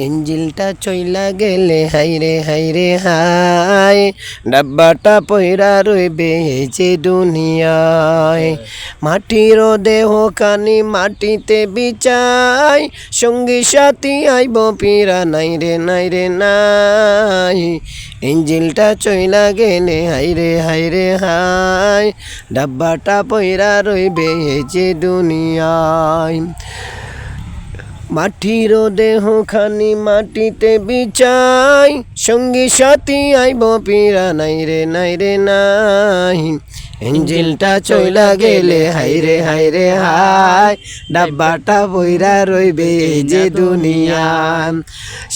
ইঞ্জিলটা চইলা গেলে হাইরে হাইরে হাই, ডাব্বাটা পয়রা রইবে এই যে দুনিয়ায়। মাটির দেহ কানি মাটিতে বিচাই, সঙ্গী সাথী আইব পীরা নাই রে নাই রে নাই। ইঞ্জিলটা চইলা গেলে হাইরে হাইরে হাই, ডাব্বাটা পয়রা রইবে এই যে দুনিয়ায়। মাটির দেহ খানি মাটিতে বিছাই, সঙ্গী সাথী আইব পীরা নাই রে নাই রে নাই। ইঞ্জিলটা চইলা গেলে হাইরে হাইরে হাই, ডাব্বাটা বইরা রইবে এই যে দুনিয়া।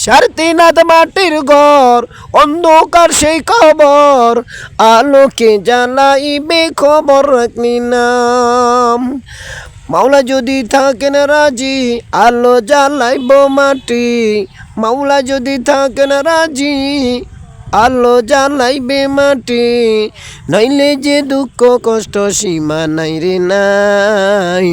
সারতিনাথ মাটির ঘর, অন্ধকার সেই কবর, আলোকে জ্বালাইবে খবর রাখনি নাম। মাওলা যদি থাকেন রাজি, আলো জ্বালাইব মাটি। মাওলা যদি থাকেন রাজি, আলো জ্বালাইবে মাটি। নইলে যে দুঃখ কষ্ট সীমা নাই রে নাই।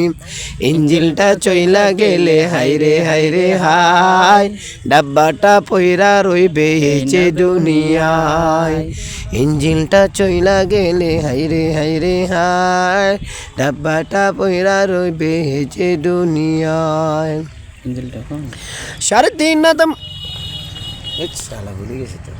ইঞ্জিলটা চইলা গেলে হাইরে হাইরে হাই, ডাব্বাটা পয়রা রইবে এই যে দুনিয়ায়। ইঞ্জিলটা চইলা গেলে হাইরে হাইরে হাই, ডাব্বাটা পয়রা রইবে এই যে দুনিয়ায়। ইঞ্জিলটা সাড়ে তিন না তো সালা ভুলে গেছি তো।